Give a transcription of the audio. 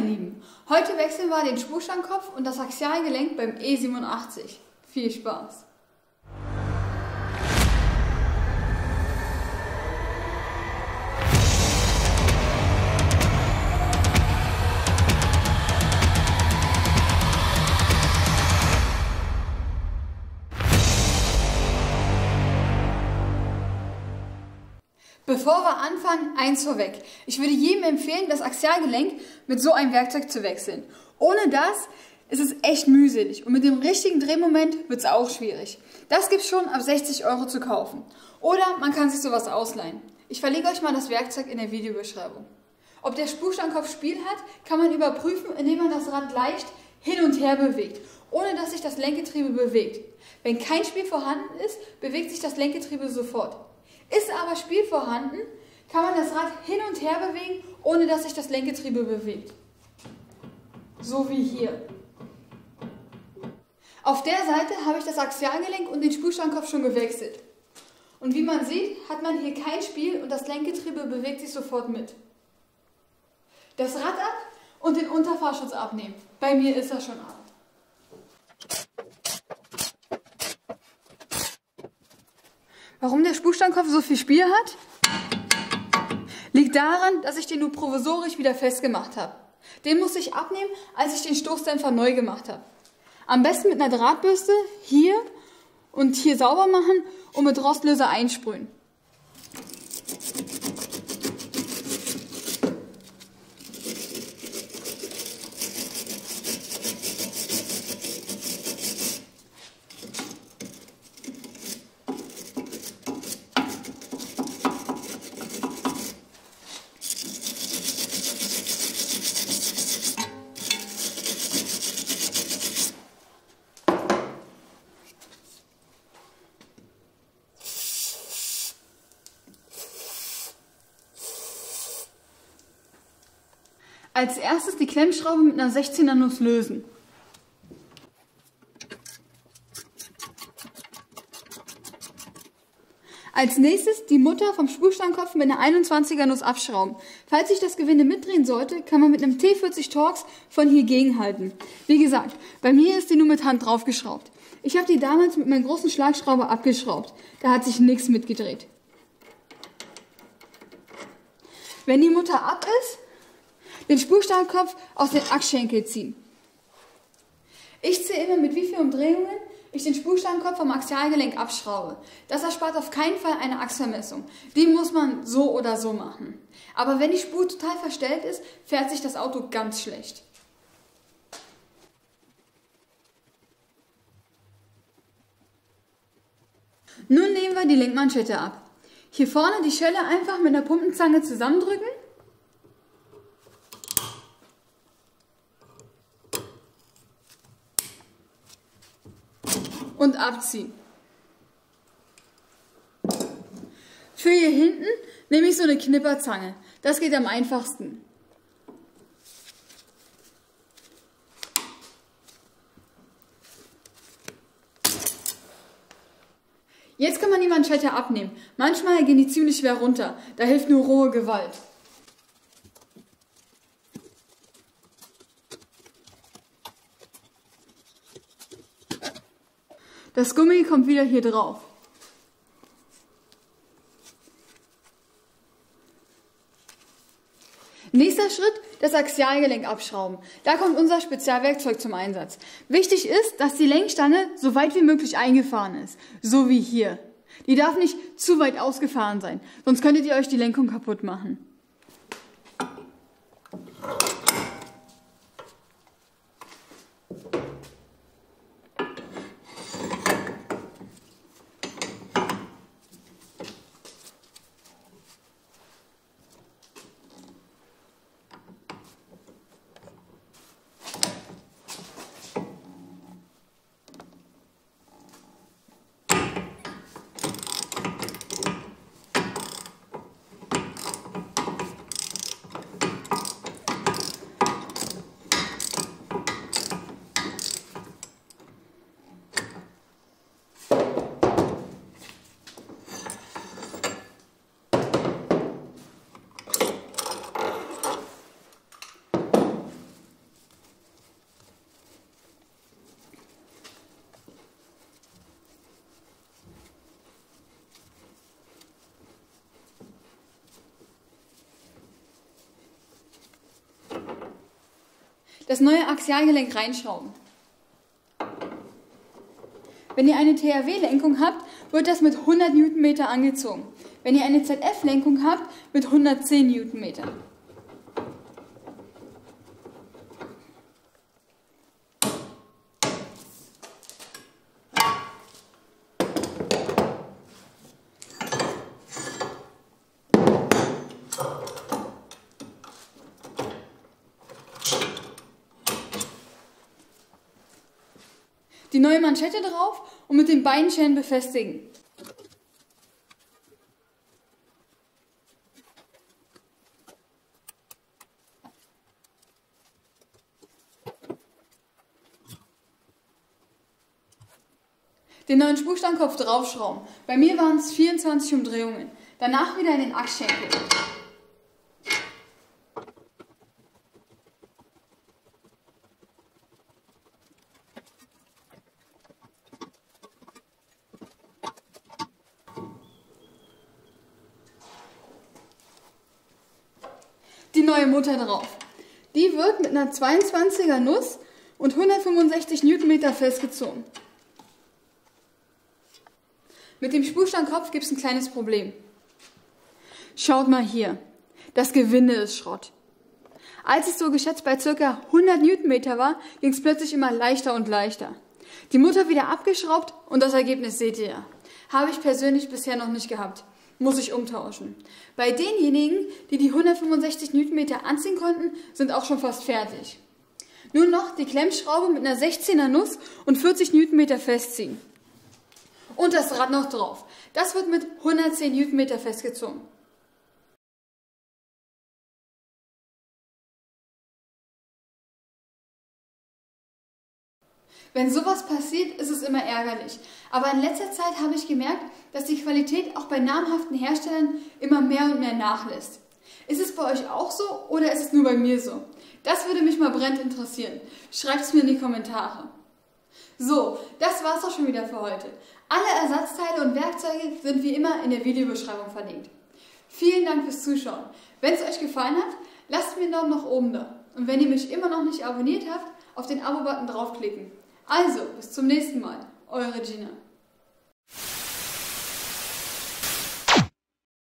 meine Lieben, heute wechseln wir den Spurstangenkopf und das Axialgelenk beim E87. Viel Spaß! Bevor wir anfangen, eins vorweg. Ich würde jedem empfehlen, das Axialgelenk mit so einem Werkzeug zu wechseln. Ohne das ist es echt mühselig und mit dem richtigen Drehmoment wird es auch schwierig. Das gibt es schon ab 60 € zu kaufen. Oder man kann sich sowas ausleihen. Ich verlinke euch mal das Werkzeug in der Videobeschreibung. Ob der Spurstangenkopf Spiel hat, kann man überprüfen, indem man das Rad leicht hin und her bewegt, ohne dass sich das Lenkgetriebe bewegt. Wenn kein Spiel vorhanden ist, bewegt sich das Lenkgetriebe sofort. Ist aber Spiel vorhanden, kann man das Rad hin und her bewegen, ohne dass sich das Lenkgetriebe bewegt. So wie hier. Auf der Seite habe ich das Axialgelenk und den Spurstangenkopf schon gewechselt. Und wie man sieht, hat man hier kein Spiel und das Lenkgetriebe bewegt sich sofort mit. Das Rad ab und den Unterfahrschutz abnehmen. Bei mir ist er schon ab. Warum der Spurstangenkopf so viel Spiel hat? Liegt daran, dass ich den nur provisorisch wieder festgemacht habe. Den musste ich abnehmen, als ich den Stoßdämpfer neu gemacht habe. Am besten mit einer Drahtbürste hier und hier sauber machen und mit Rostlöser einsprühen. Als erstes die Klemmschraube mit einer 16er Nuss lösen. Als nächstes die Mutter vom Spurstangenkopf mit einer 21er Nuss abschrauben. Falls sich das Gewinde mitdrehen sollte, kann man mit einem T40 Torx von hier gegenhalten. Wie gesagt, bei mir ist die nur mit Hand draufgeschraubt. Ich habe die damals mit meinem großen Schlagschrauber abgeschraubt. Da hat sich nichts mitgedreht. Wenn die Mutter ab ist, den Spurstangenkopf aus dem Achsschenkel ziehen. Ich zähle immer, mit wie vielen Umdrehungen ich den Spurstangenkopf vom Axialgelenk abschraube. Das erspart auf keinen Fall eine Achsvermessung. Die muss man so oder so machen. Aber wenn die Spur total verstellt ist, fährt sich das Auto ganz schlecht. Nun nehmen wir die Lenkmanschette ab. Hier vorne die Schelle einfach mit einer Pumpenzange zusammendrücken. Und abziehen. Für hier hinten nehme ich so eine Knipperzange. Das geht am einfachsten. Jetzt kann man die Manschette abnehmen. Manchmal gehen die ziemlich schwer runter. Da hilft nur rohe Gewalt. Das Gummi kommt wieder hier drauf. Nächster Schritt, das Axialgelenk abschrauben. Da kommt unser Spezialwerkzeug zum Einsatz. Wichtig ist, dass die Lenkstange so weit wie möglich eingefahren ist. So wie hier. Die darf nicht zu weit ausgefahren sein, sonst könntet ihr euch die Lenkung kaputt machen. das neue Axialgelenk reinschrauben. Wenn ihr eine THW-Lenkung habt, wird das mit 100 Newtonmeter angezogen. Wenn ihr eine ZF-Lenkung habt, mit 110 Newtonmeter. Die neue Manschette drauf und mit den Beinschellen befestigen. Den neuen Spukstangkopf draufschrauben. Bei mir waren es 24 Umdrehungen. Danach wieder in den Achsschenkel. Die neue Mutter drauf. Die wird mit einer 22er Nuss und 165 Newtonmeter festgezogen. Mit dem Spukstangkopf gibt es ein kleines Problem. Schaut mal hier, das Gewinde ist Schrott. Als es so geschätzt bei ca. 100 Newtonmeter war, ging es plötzlich immer leichter und leichter. Die Mutter wieder abgeschraubt und das Ergebnis seht ihr ja. Habe ich persönlich bisher noch nicht gehabt. Muss ich umtauschen. Bei denjenigen, die die 165 Newtonmeter anziehen konnten, sind auch schon fast fertig. Nur noch die Klemmschraube mit einer 16er Nuss und 40 Newtonmeter festziehen. Und das Rad noch drauf. Das wird mit 110 Newtonmeter festgezogen. Wenn sowas passiert, ist es immer ärgerlich. Aber in letzter Zeit habe ich gemerkt, dass die Qualität auch bei namhaften Herstellern immer mehr und mehr nachlässt. Ist es bei euch auch so oder ist es nur bei mir so? Das würde mich mal brennend interessieren. Schreibt es mir in die Kommentare. So, das war's auch schon wieder für heute. Alle Ersatzteile und Werkzeuge sind wie immer in der Videobeschreibung verlinkt. Vielen Dank fürs Zuschauen. Wenn es euch gefallen hat, lasst mir einen Daumen nach oben da. Und wenn ihr mich immer noch nicht abonniert habt, auf den Abo-Button draufklicken. Also, bis zum nächsten Mal. Eure Gina.